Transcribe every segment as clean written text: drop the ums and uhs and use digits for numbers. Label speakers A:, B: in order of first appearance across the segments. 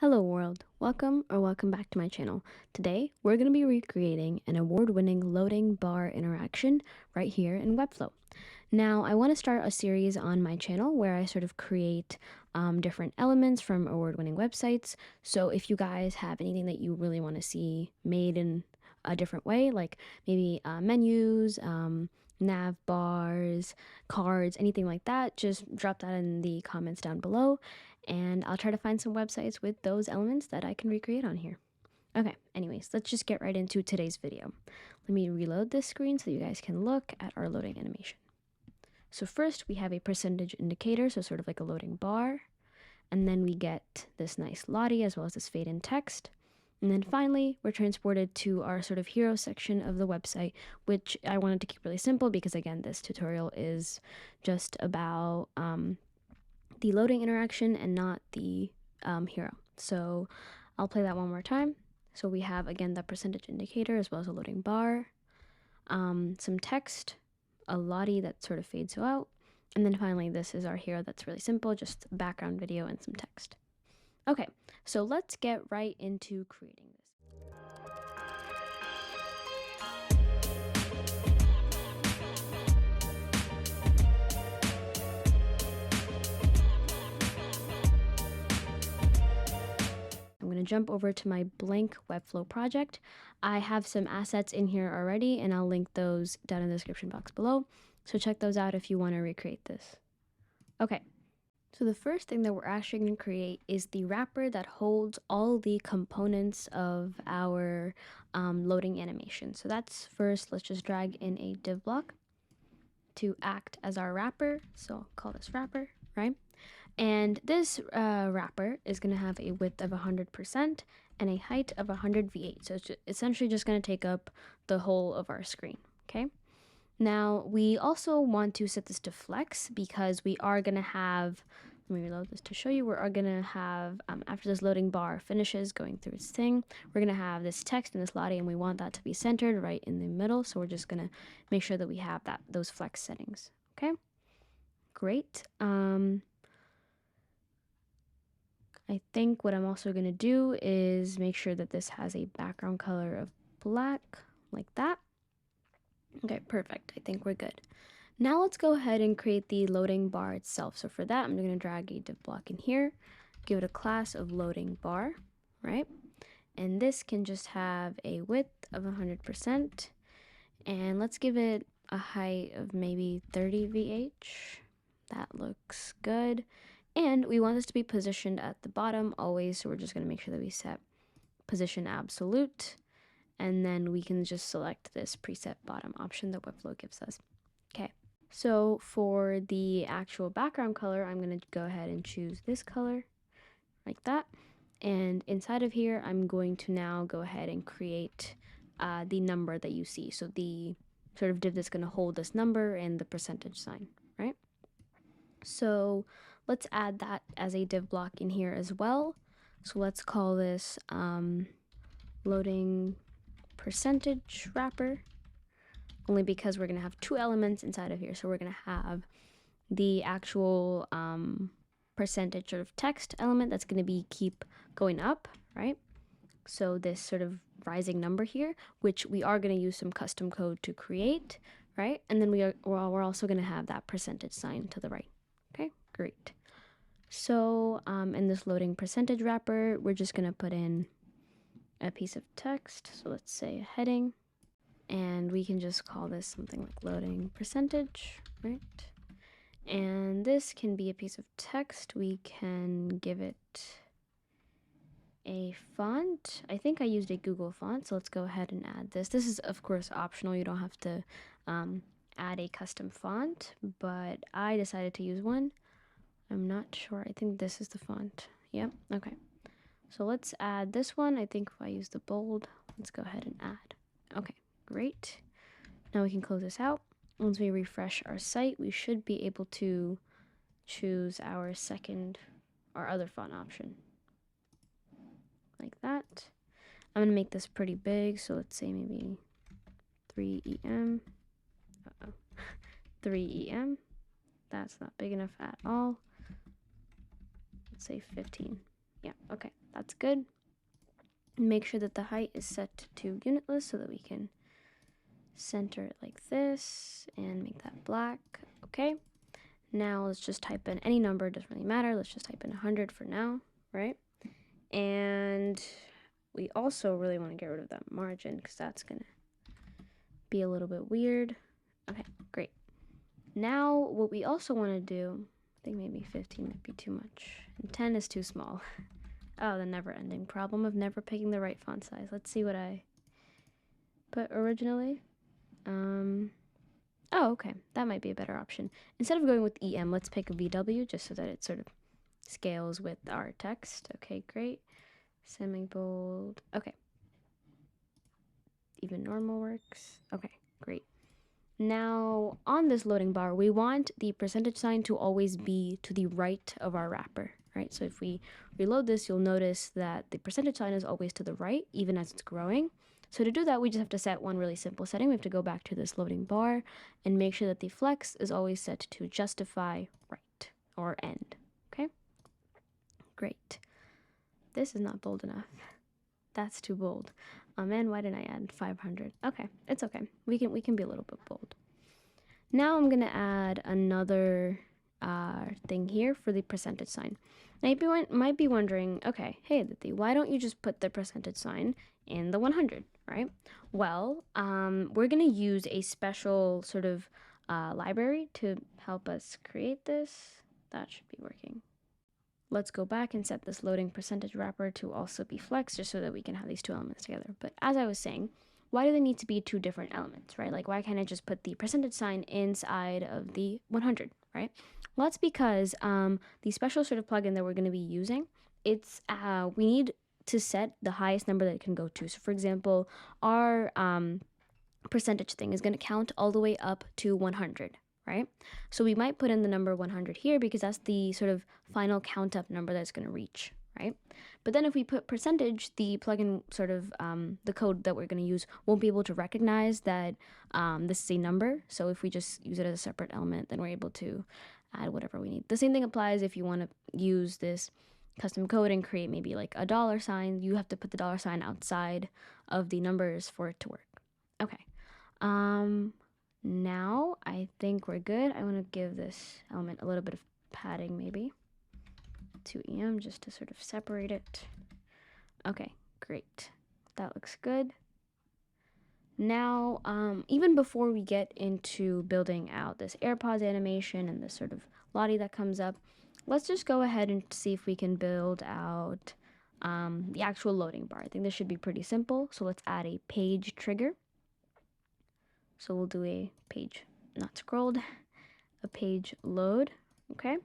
A: Hello world, welcome back to my channel. Today we're going to be recreating an award-winning loading bar interaction right here in Webflow. Now I want to start a series on my channel where I sort of create different elements from award-winning websites. So if you guys have anything that you really want to see made in a different way, like maybe menus, nav bars, cards, anything like that, just drop that in the comments down below and I'll try to find some websites with those elements that I can recreate on here. Okay, anyways, let's just get right into today's video. Let me reload this screen so you guys can look at our loading animation. So first we have a percentage indicator, so sort of like a loading bar. And then we get this nice lottie as well as this fade in text. And then finally, we're transported to our sort of hero section of the website, which I wanted to keep really simple because again, this tutorial is just about the loading interaction and not the hero. So I'll play that one more time. So we have again the percentage indicator as well as a loading bar, some text, a lottie that sort of fades out, and then finally this is our hero that's really simple, just background video and some text. Okay, so let's get right into creating this. I'm going to jump over to my blank Webflow project. I have some assets in here already, and I'll link those down in the description box below. So check those out if you want to recreate this. Okay, so the first thing that we're actually going to create is the wrapper that holds all the components of our loading animation. So that's first, let's just drag in a div block to act as our wrapper. So I'll call this wrapper, right? And this wrapper is going to have a width of 100% and a height of 100 v8. So it's essentially just going to take up the whole of our screen, okay? Now, we also want to set this to flex because we are going to have, let me reload this to show you, we are going to have, after this loading bar finishes going through its thing, we're going to have this text and this lottie, and we want that to be centered right in the middle. So we're just going to make sure that we have those flex settings, okay? Great. I think what I'm also going to do is make sure that this has a background color of black, like that. Okay, perfect. I think we're good. Now let's go ahead and create the loading bar itself. So for that, I'm going to drag a div block in here, give it a class of loading bar, right? And this can just have a width of 100%. And let's give it a height of maybe 30 VH. That looks good. And we want this to be positioned at the bottom always, so we're just going to make sure that we set position absolute, and then we can just select this preset bottom option that Webflow gives us. Okay, so for the actual background color, I'm going to go ahead and choose this color, like that. And inside of here, I'm going to now go ahead and create the number that you see. So the sort of div that's going to hold this number and the percentage sign, right? So let's add that as a div block in here as well. So let's call this loading percentage wrapper, only because we're going to have two elements inside of here. So we're going to have the actual percentage sort of text element that's going to be keep going up, right? So this sort of rising number here, which we are going to use some custom code to create, right? And then we're also going to have that percentage sign to the right. Okay, great. So in this loading percentage wrapper, we're just going to put in a piece of text. So let's say a heading, and we can just call this something like loading percentage, right? And this can be a piece of text. We can give it a font. I think I used a Google font, so let's go ahead and add this. This is of course optional. You don't have to add a custom font, but I decided to use one. I'm not sure. I think this is the font. Yep. Okay. So let's add this one. I think if I use the bold, let's go ahead and add. Okay, great. Now we can close this out. Once we refresh our site, we should be able to choose our other font option. Like that. I'm going to make this pretty big, so let's say maybe 3EM. 3EM. That's not big enough at all. Let's say 15. Yeah, okay, that's good. Make sure that the height is set to unitless so that we can center it like this and make that black. Okay. Now let's just type in any number, doesn't really matter. Let's just type in 100 for now, right? And we also really want to get rid of that margin because that's going to be a little bit weird. Okay, great. Now what we also want to do, I think maybe 15 might be too much, and 10 is too small. Oh, the never-ending problem of never picking the right font size. Let's see what I put originally. Oh, okay, that might be a better option. Instead of going with EM, let's pick VW just so that it sort of scales with our text. Okay, great. Semi-bold. Okay. Even normal works. Okay, great. Now, on this loading bar, we want the percentage sign to always be to the right of our wrapper, right? So if we reload this, you'll notice that the percentage sign is always to the right, even as it's growing. So to do that, we just have to set one really simple setting. We have to go back to this loading bar and make sure that the flex is always set to justify right or end, okay? Great. This is not bold enough. That's too bold. Oh man, why didn't I add 500? Okay, it's okay. We can be a little bit bold. Now I'm gonna add another thing here for the percentage sign. Now you might be wondering, okay, hey Aditi, why don't you just put the percentage sign in the 100, right? Well, we're gonna use a special sort of library to help us create this. That should be working. Let's go back and set this loading percentage wrapper to also be flex just so that we can have these two elements together. But as I was saying, why do they need to be two different elements, right? Like why can't I just put the percentage sign inside of the 100, right? Well, that's because the special sort of plugin that we're going to be using, it's we need to set the highest number that it can go to. So for example, our percentage thing is going to count all the way up to 100, right? So we might put in the number 100 here because that's the sort of final count up number that's going to reach, right? But then if we put percentage, the plugin sort of, the code that we're going to use won't be able to recognize that this is a number. So if we just use it as a separate element, then we're able to add whatever we need. The same thing applies if you want to use this custom code and create maybe like a dollar sign. You have to put the dollar sign outside of the numbers for it to work. Okay. Now I think we're good. I want to give this element a little bit of padding maybe to EM just to sort of separate it. Okay, great. That looks good. Now, even before we get into building out this AirPods animation and this sort of lottie that comes up, let's just go ahead and see if we can build out the actual loading bar. I think this should be pretty simple. So let's add a page trigger. So we'll do a page not scrolled, a page load, okay?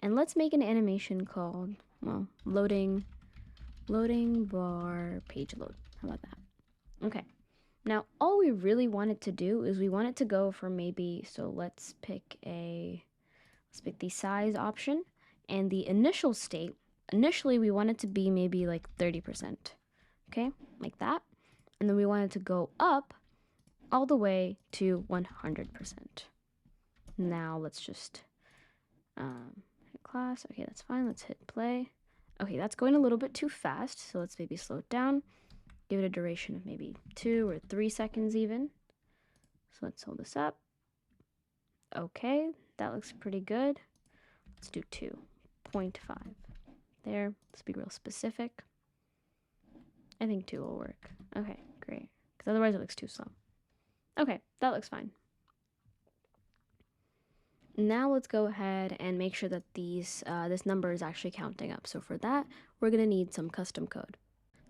A: And let's make an animation called, well, loading bar page load. How about that? Okay. Now, all we really want it to do is we want it to go for maybe, so let's pick the size option, and the initial state, initially we want it to be maybe like 30%, okay? Like that. And then we want it to go up all the way to 100%. Now let's just hit class. Okay, that's fine. Let's hit play. Okay, that's going a little bit too fast, so let's maybe slow it down. Give it a duration of maybe 2 or 3 seconds even. So let's hold this up. Okay, that looks pretty good. Let's do 2.5. There, let's be real specific. I think 2 will work. Okay, great. Because otherwise it looks too slow. Okay, that looks fine. Now let's go ahead and make sure that this number is actually counting up. So for that, we're going to need some custom code.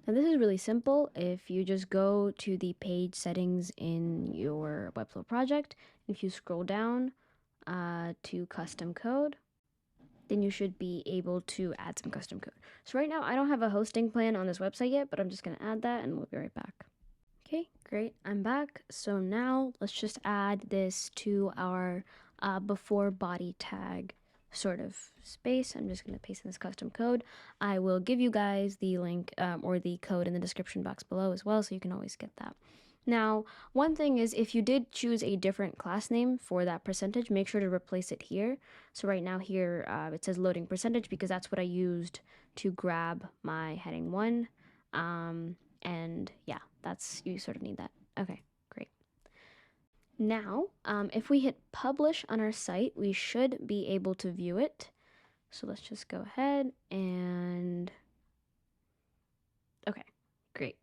A: Now this is really simple. If you just go to the page settings in your Webflow project, if you scroll down to custom code, then you should be able to add some custom code. So right now I don't have a hosting plan on this website yet, but I'm just going to add that and we'll be right back. Okay, great, I'm back. So now let's just add this to our before body tag sort of space. I'm just going to paste in this custom code. I will give you guys the link or the code in the description box below as well, so you can always get that. Now, one thing is if you did choose a different class name for that percentage, make sure to replace it here. So right now here it says loading percentage because that's what I used to grab my heading 1. And yeah, you sort of need that. Okay, great. Now, if we hit publish on our site, we should be able to view it. So let's just go ahead and, okay, great.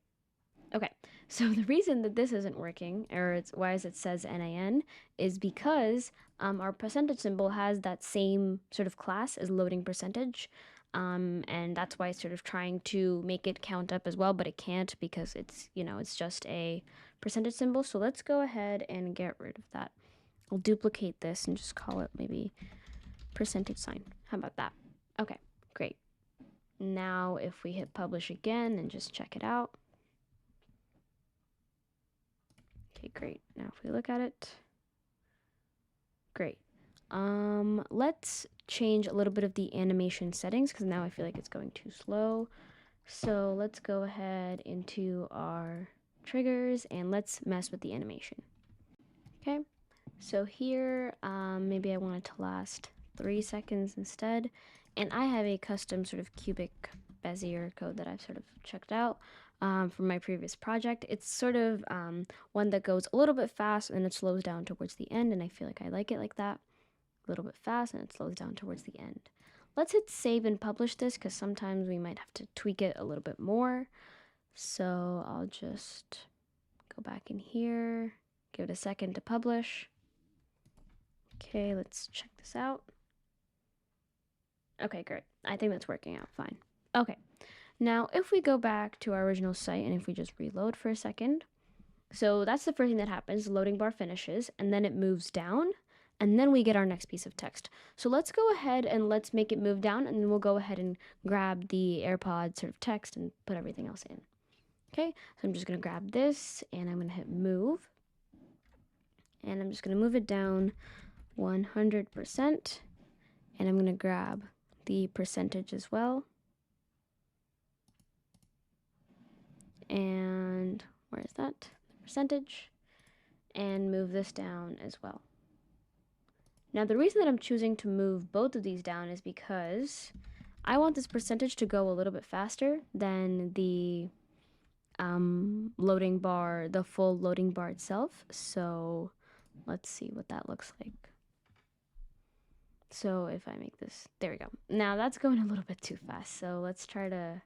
A: Okay, so the reason that this isn't working, or it's why it says NaN, is because our percentage symbol has that same sort of class as loading percentage, and that's why it's sort of trying to make it count up as well, but it can't because it's just a percentage symbol. So let's go ahead and get rid of that. I'll duplicate this and just call it maybe percentage sign. How about that? Okay, great. Now if we hit publish again and just check it out. Okay, great. Now if we look at it, great. Let's change a little bit of the animation settings because now I feel like it's going too slow. So let's go ahead into our triggers and let's mess with the animation. Okay, so here, maybe I want it to last 3 seconds instead. And I have a custom sort of cubic Bezier code that I've sort of checked out from my previous project. It's sort of one that goes a little bit fast and it slows down towards the end, and I feel like I like it like that. A little bit fast and it slows down towards the end. Let's hit save and publish this because sometimes we might have to tweak it a little bit more. So I'll just go back in here, give it a second to publish. Okay, let's check this out. Okay, great. I think that's working out fine. Okay, now if we go back to our original site and if we just reload for a second, so that's the first thing that happens. The loading bar finishes and then it moves down and then we get our next piece of text. So let's go ahead and let's make it move down and then we'll go ahead and grab the AirPod sort of text and put everything else in. Okay, so I'm just gonna grab this and I'm gonna hit move and I'm just gonna move it down 100%. And I'm going to grab the percentage as well. And where is that? The percentage. And move this down as well. Now the reason that I'm choosing to move both of these down is because I want this percentage to go a little bit faster than the loading bar, the full loading bar itself. So let's see what that looks like. So if I make this, there we go. Now that's going a little bit too fast. So let's try to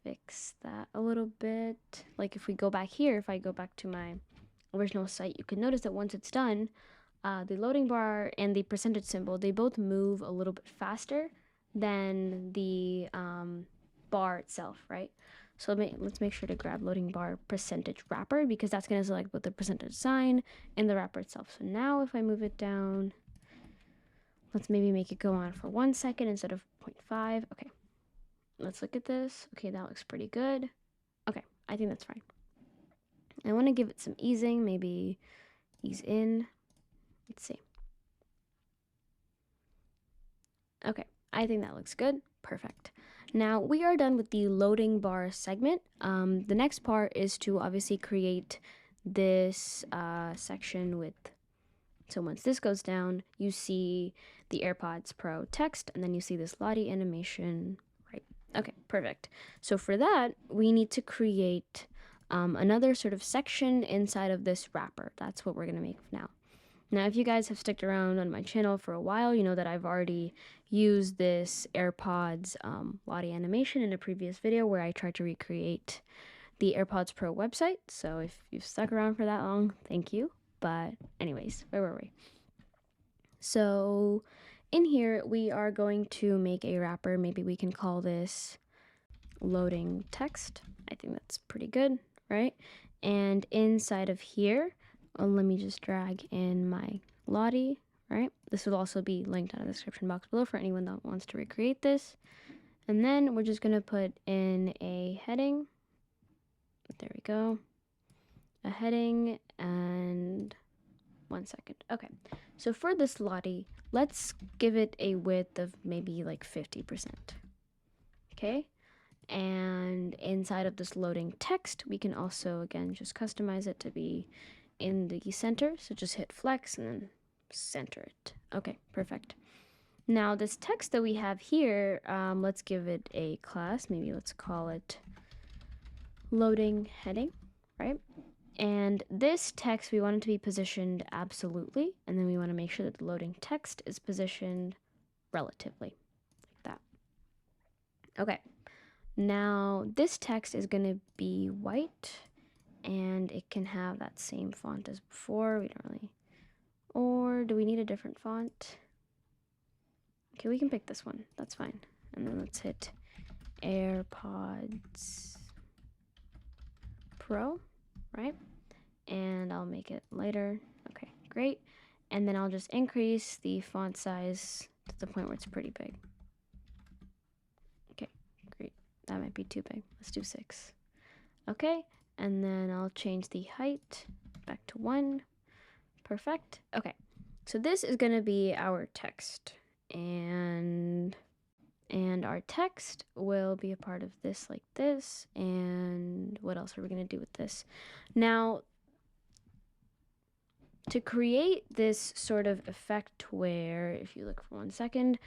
A: fix that a little bit. Like if we go back here, if I go back to my original site, you can notice that once it's done, the loading bar and the percentage symbol, they both move a little bit faster than the bar itself, right? So let's make sure to grab loading bar percentage wrapper because that's going to select both the percentage sign and the wrapper itself. So now if I move it down, let's maybe make it go on for 1 second instead of 0.5. Okay, let's look at this. Okay, that looks pretty good. Okay, I think that's fine. I want to give it some easing, maybe ease in. Let's see. Okay, I think that looks good. Perfect. Now we are done with the loading bar segment. The next part is to obviously create this section with, so once this goes down, you see the AirPods Pro text, and then you see this lottie animation, right? Okay, perfect. So for that, we need to create another sort of section inside of this wrapper. That's what we're gonna make now. Now, if you guys have stuck around on my channel for a while, you know that I've already used this AirPods lottie animation in a previous video where I tried to recreate the AirPods Pro website. So if you've stuck around for that long, thank you. But anyways, where were we? So in here, we are going to make a wrapper. Maybe we can call this loading text. I think that's pretty good, right? And inside of here, let me just drag in my lottie, right? This will also be linked on the description box below for anyone that wants to recreate this. And then we're just going to put in a heading. There we go. A heading and 1 second. Okay, so for this lottie, let's give it a width of maybe like 50%. Okay, And inside of this loading text, we can also, again, just customize it to be in the center. So just hit flex and then center it. Okay, perfect. Now this text that we have here, let's give it a class. Maybe let's call it loading heading, right? And this text, we want it to be positioned absolutely. And then we want to make sure that the loading text is positioned relatively, like that. Okay. Now this text is going to be white, and it can have that same font as before. We don't really, or do we need a different font? Okay, we can pick this one. That's fine. And then let's hit AirPods Pro, right? And I'll make it lighter. Okay, great. And then I'll just increase the font size to the point where it's pretty big. Okay, great. That might be too big. Let's do 6. Okay, and then I'll change the height back to 1. Perfect. Okay, so this is going to be our text. And our text will be a part of this like this. And what else are we going to do with this? Now, to create this sort of effect where, if you look for 1 second,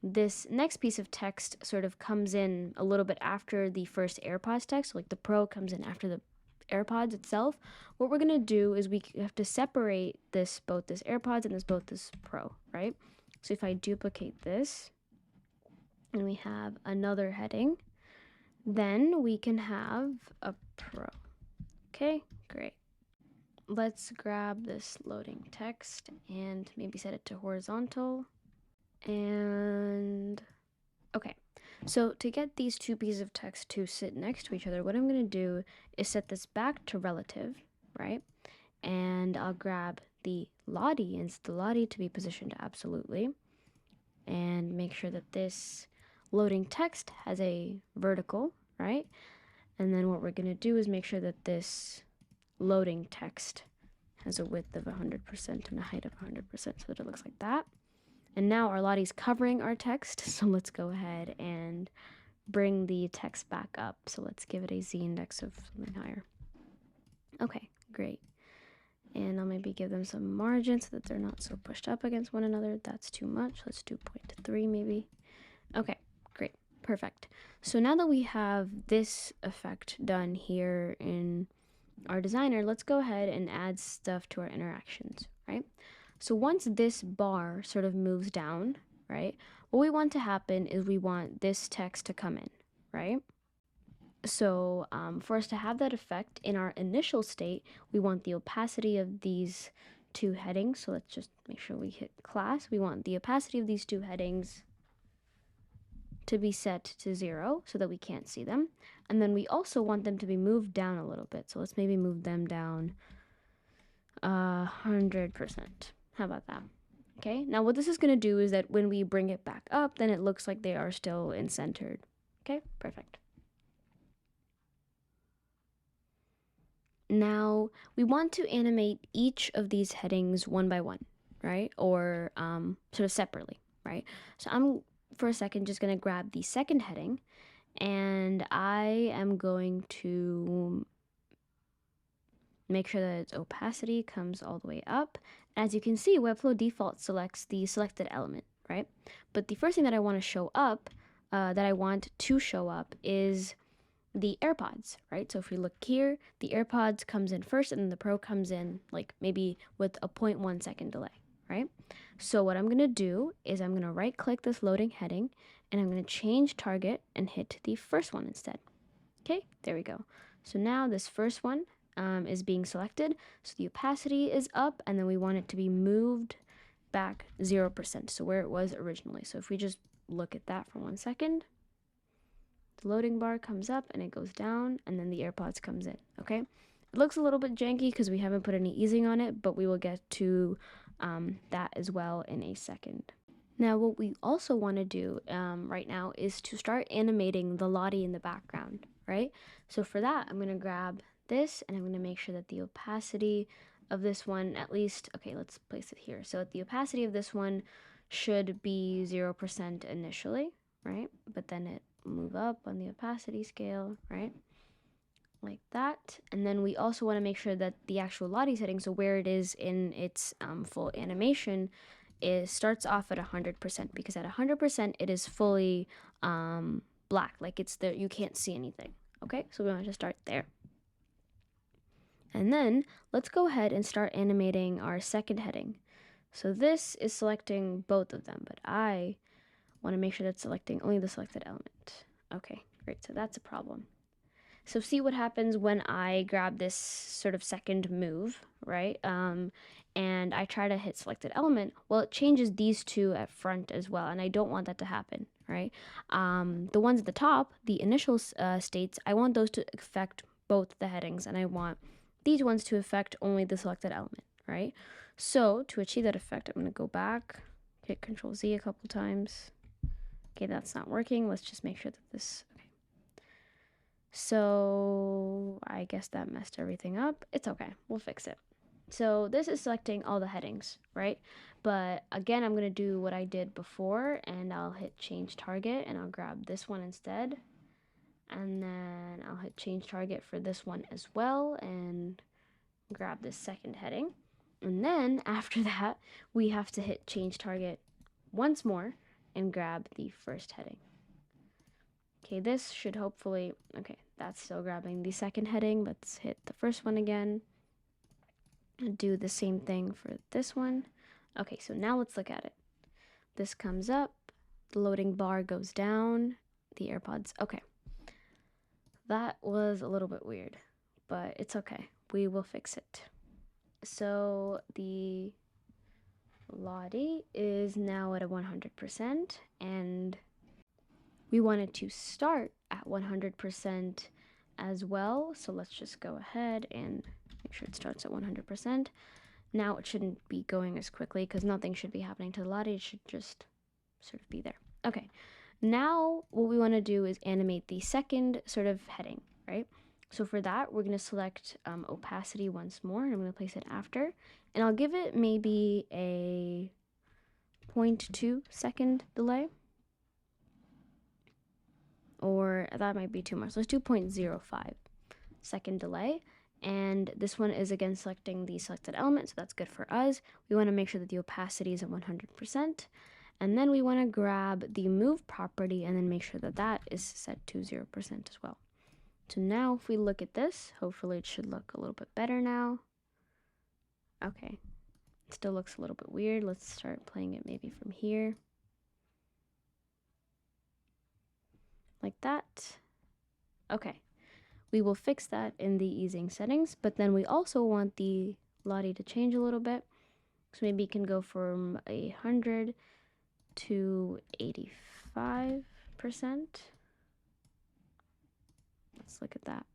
A: this next piece of text sort of comes in a little bit after the first AirPods text, like the Pro comes in after the AirPods itself. What we're going to do is we have to separate this, both this AirPods and both this Pro, right? So if I duplicate this and we have another heading, then we can have a Pro. Okay, great. Let's grab this loading text and maybe set it to horizontal. And okay, so to get these two pieces of text to sit next to each other, what I'm going to do is set this back to relative, right? And I'll grab the lottie and the lottie to be positioned absolutely, and make sure that this loading text has a vertical, right? And then what we're going to do is make sure that this loading text has a width of 100% and a height of 100% so that it looks like that. And now our lottie's covering our text, so let's go ahead and bring the text back up. So let's give it a z-index of something higher. Okay, great. And I'll maybe give them some margin so that they're not so pushed up against one another. That's too much. Let's do 0.3 maybe. Okay, great, perfect. So now that we have this effect done here in our designer, let's go ahead and add stuff to our interactions, right? So once this bar sort of moves down, right, what we want to happen is we want this text to come in, right? So for us to have that effect in our initial state, we want the opacity of these two headings. So let's just make sure we hit class. We want the opacity of these two headings to be set to 0 so that we can't see them. And then we also want them to be moved down a little bit. So let's maybe move them down 100%. How about that? Okay, now what this is going to do is that when we bring it back up, then it looks like they are still in centered. Okay, perfect. Now we want to animate each of these headings one by one, right? Or sort of separately, right? So I'm, for a second, just going to grab the second heading, and I am going to make sure that its opacity comes all the way up. As you can see, Webflow default selects the selected element, right? But the first thing that I want to show up, is the AirPods, right? So if we look here, the AirPods comes in first and then the Pro comes in like maybe with a 0.1 second delay, right? So what I'm going to do is I'm going to right click this loading heading and I'm going to change target and hit the first one instead. Okay, there we go. So now this first one is being selected. So the opacity is up and then we want it to be moved back 0%, so where it was originally. So if we just look at that for 1 second, the loading bar comes up and it goes down and then the AirPods comes in, okay? It looks a little bit janky because we haven't put any easing on it, but we will get to that as well in a second. Now what we also want to do right now is to start animating the lottie in the background, right? So for that, I'm going to grab this and I'm going to make sure that the opacity of this one, at least, okay, let's place it here. So the opacity of this one should be 0% initially, right? But then it move up on the opacity scale, right? Like that. And then we also want to make sure that the actual lottie setting, so where it is in its full animation, starts off at 100%, because at 100% it is fully black, like it's there, you can't see anything. Okay, so we want to start there. And then let's go ahead and start animating our second heading. So this is selecting both of them, but I want to make sure that's selecting only the selected element. Okay, great, so that's a problem. So see what happens when I grab this sort of second move, right? And I try to hit selected element. Well, it changes these two at front as well, and I don't want that to happen, right? The ones at the top, the initial states, I want those to affect both the headings, and I want these ones to affect only the selected element, right? So to achieve that effect, I'm going to go back, hit Control Z a couple times. Okay, that's not working. Let's just make sure that this... So I guess that messed everything up. It's okay, we'll fix it. So this is selecting all the headings, right? But again, I'm gonna do what I did before, and I'll hit change target, and I'll grab this one instead. And then I'll hit change target for this one as well, and grab this second heading. And then after that, we have to hit change target once more and grab the first heading. Okay, this should hopefully, okay, that's still grabbing the second heading. Let's hit the first one again and do the same thing for this one. Okay, so now let's look at it. This comes up, the loading bar goes down, the AirPods, okay. That was a little bit weird, but it's okay. We will fix it. So the lottie is now at a 100%, and we want it to start at 100% as well. So let's just go ahead and make sure it starts at 100%. Now it shouldn't be going as quickly because nothing should be happening to the lottie. It should just sort of be there. Okay, now what we want to do is animate the second sort of heading, right? So for that, we're going to select opacity once more, and I'm going to place it after. And I'll give it maybe a 0.2 second delay. Or that might be too much. Let's do 0.05 second delay. And this one is again selecting the selected element, so that's good for us. We want to make sure that the opacity is at 100%. And then we want to grab the move property and then make sure that that is set to 0% as well. So now if we look at this, hopefully it should look a little bit better now. Okay, it still looks a little bit weird. Let's start playing it maybe from here. Like that. Okay, we will fix that in the easing settings, but then we also want the lottie to change a little bit. So maybe it can go from 100 to 85%. Let's look at that.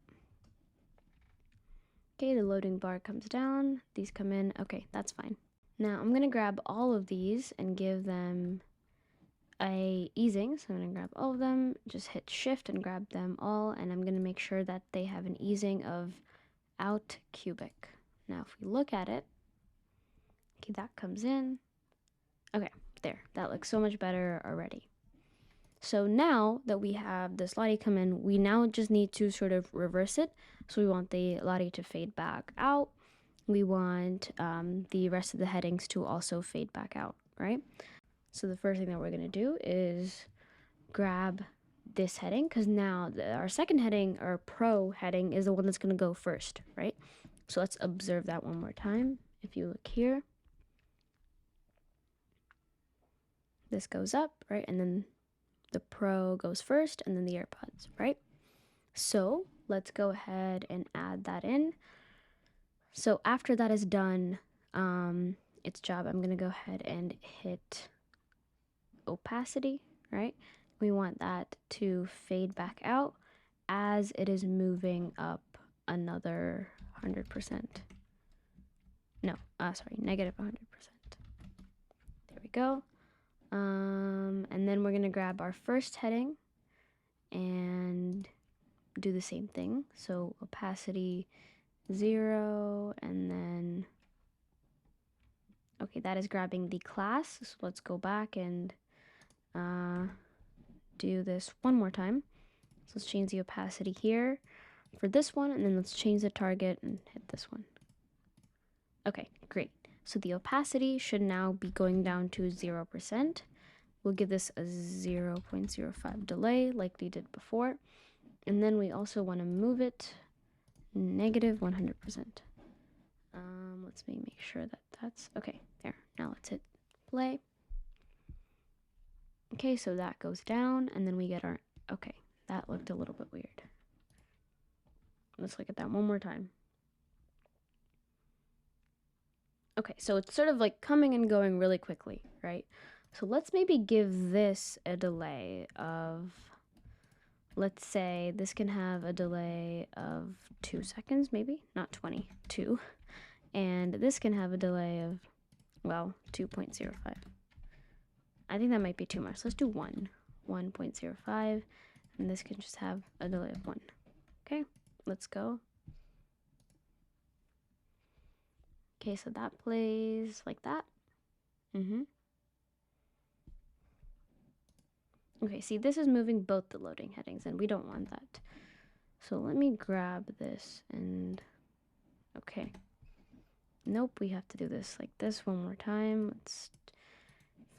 A: Okay, the loading bar comes down, these come in. Okay, that's fine. Now I'm gonna grab all of these and give them a easing. So I'm going to grab all of them, just hit shift and grab them all, and I'm going to make sure that they have an easing of out cubic. Now if we look at it, okay, that comes in. Okay, there, that looks so much better already. So now that we have this lottie come in, we now just need to sort of reverse it. So we want the lottie to fade back out. We want the rest of the headings to also fade back out, right? So the first thing that we're going to do is grab this heading, because now our second heading, our pro heading, is the one that's going to go first, right? So let's observe that one more time. If you look here, this goes up, right? And then the pro goes first, and then the AirPods, right? So let's go ahead and add that in. So after that is done, its job, I'm going to go ahead and hit opacity, right? We want that to fade back out as it is moving up another 100%. No, sorry, negative 100%. There we go. And then we're going to grab our first heading and do the same thing. So opacity 0, and then, okay, that is grabbing the class. So let's go back and do this one more time. So let's change the opacity here for this one, and then let's change the target and hit this one. Okay, great. So the opacity should now be going down to 0%. We'll give this a 0.05 delay like we did before. And then we also want to move it negative 100%. Let's make sure that that's okay. There. Now let's hit play. Okay, so that goes down, and then we get our, okay, that looked a little bit weird. Let's look at that one more time. Okay, so it's sort of like coming and going really quickly, right? So let's maybe give this a delay of, let's say this can have a delay of 2 seconds, maybe, not 20, 2. And this can have a delay of, well, 2.05. I think that might be too much. Let's do 1.05, and this can just have a delay of 1. Okay, let's go. Okay, so that plays like that. Okay, see, this is moving both the loading headings, and we don't want that. So let me grab this and, okay. Nope, we have to do this like this one more time. Let's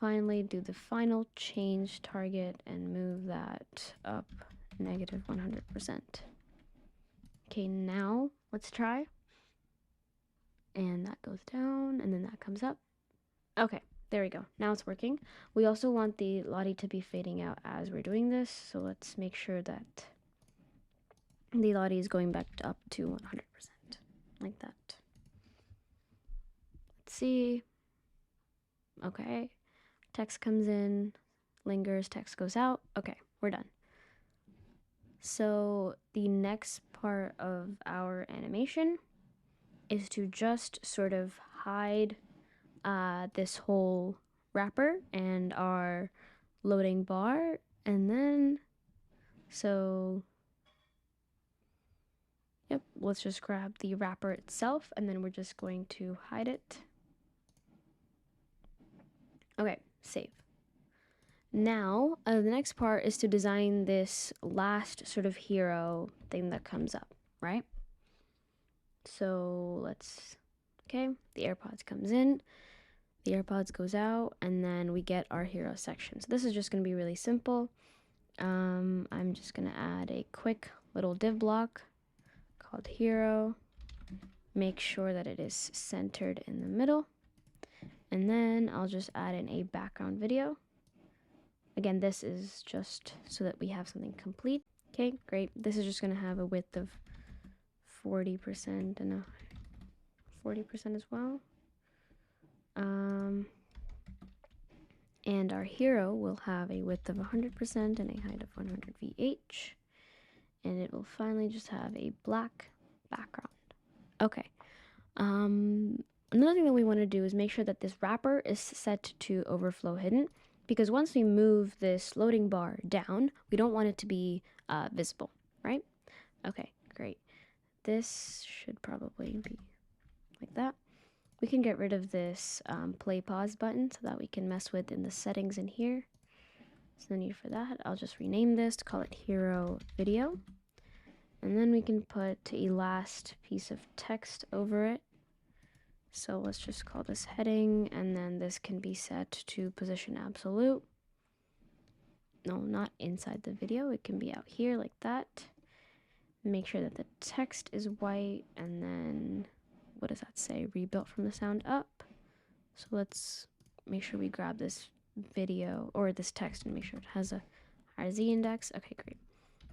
A: finally do the final change target and move that up negative 100%. Okay, now let's try. And that goes down, and then that comes up. Okay, there we go. Now it's working. We also want the lottie to be fading out as we're doing this, so let's make sure that the lottie is going back up to 100%, like that. Let's see. Okay, text comes in, lingers, text goes out. Okay, we're done. So the next part of our animation is to just sort of hide this whole wrapper and our loading bar, and then yep, let's just grab the wrapper itself, and then we're just going to hide it. Okay, save. Now the next part is to design this last sort of hero thing that comes up, right? So let's, okay, the AirPods comes in, the AirPods goes out, and then we get our hero section. So this is just going to be really simple. I'm just going to add a quick little div block called hero. Make sure that it is centered in the middle. And then I'll just add in a background video. Again, this is just so that we have something complete. Okay, great. This is just going to have a width of 40% and a 40% as well. And our hero will have a width of 100% and a height of 100 VH. And it will finally just have a black background. Okay. Another thing that we want to do is make sure that this wrapper is set to overflow hidden, because once we move this loading bar down, we don't want it to be visible, right? Okay, great. This should probably be like that. We can get rid of this play pause button so that we can mess with in the settings in here. So no need for that. I'll just rename this to call it hero video. And then we can put a last piece of text over it. So let's just call this heading, and then this can be set to position absolute. No, not inside the video. It can be out here like that. Make sure that the text is white, and then what does that say? Rebuilt from the sound up. So let's make sure we grab this video or this text and make sure it has a higher Z index. Okay, great.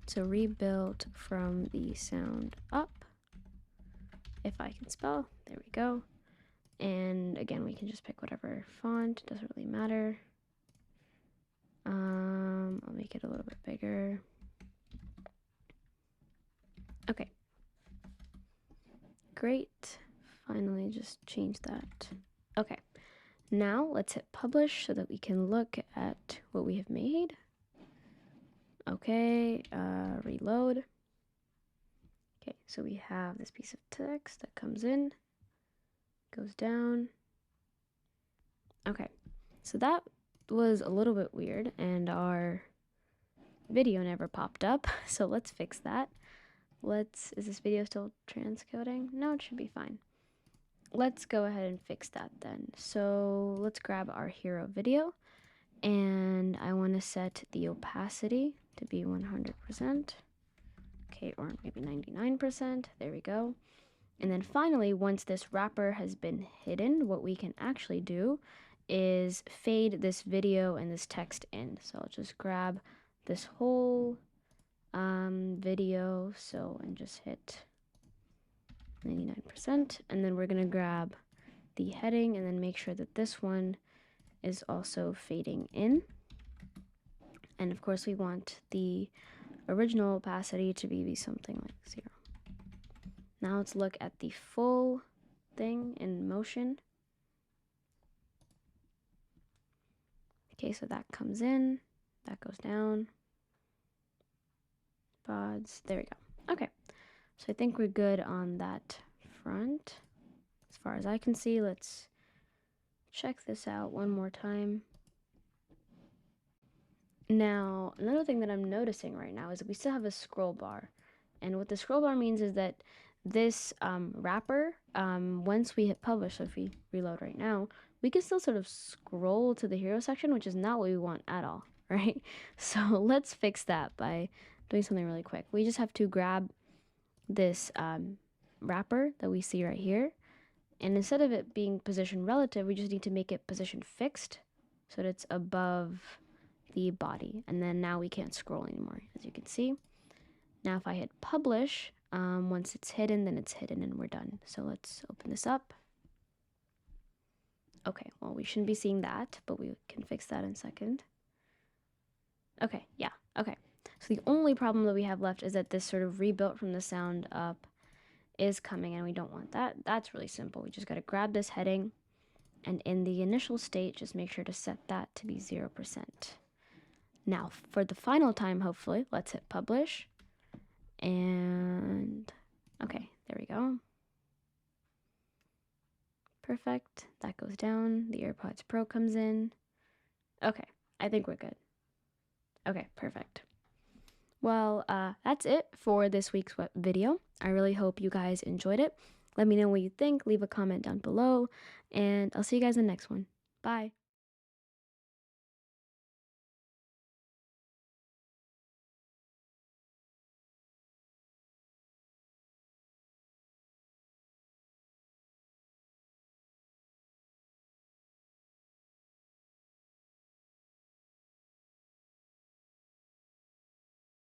A: So rebuilt from the sound up. If I can spell, there we go. And again, we can just pick whatever font, it doesn't really matter. I'll make it a little bit bigger. Okay. Great. Finally, just change that. Okay. Now let's hit publish so that we can look at what we have made. Okay, reload. Okay, so we have this piece of text that comes in, goes down. Okay, so that was a little bit weird, and our video never popped up, so let's fix that. Is this video still transcoding? No, it should be fine. Let's go ahead and fix that then. So let's grab our hero video, and I want to set the opacity to be 100%. Okay, or maybe 99%. There we go. And then finally, once this wrapper has been hidden, what we can actually do is fade this video and this text in. So I'll just grab this whole video, and just hit 99%, and then we're gonna grab the heading and then make sure that this one is also fading in. And of course we want the original opacity to be something like 0. Now let's look at the full thing in motion. Okay, so that comes in, that goes down. Pods, there we go. Okay, so I think we're good on that front. As far as I can see, let's check this out one more time. Now, another thing that I'm noticing right now is that we still have a scroll bar. And what the scroll bar means is that this wrapper, once we hit publish, so if we reload right now, we can still sort of scroll to the hero section, which is not what we want at all, right? So let's fix that by doing something really quick. We just have to grab this wrapper that we see right here, and instead of it being position relative, we just need to make it position fixed so that it's above the body, and then now we can't scroll anymore, as you can see. Now if I hit publish, once it's hidden, then it's hidden and we're done. So let's open this up. Okay, well, we shouldn't be seeing that, but we can fix that in a second. Okay, yeah, okay. So the only problem that we have left is that this sort of rebuilt from the sound up is coming, and we don't want that. That's really simple. We just got to grab this heading, and in the initial state, just make sure to set that to be 0%. Now, for the final time, hopefully, let's hit publish. And okay, there we go. Perfect. That goes down. The AirPods Pro comes in. Okay, I think we're good. Okay, perfect. Well, that's it for this week's video. I really hope you guys enjoyed it. Let me know what you think. Leave a comment down below, and I'll see you guys in the next one. Bye.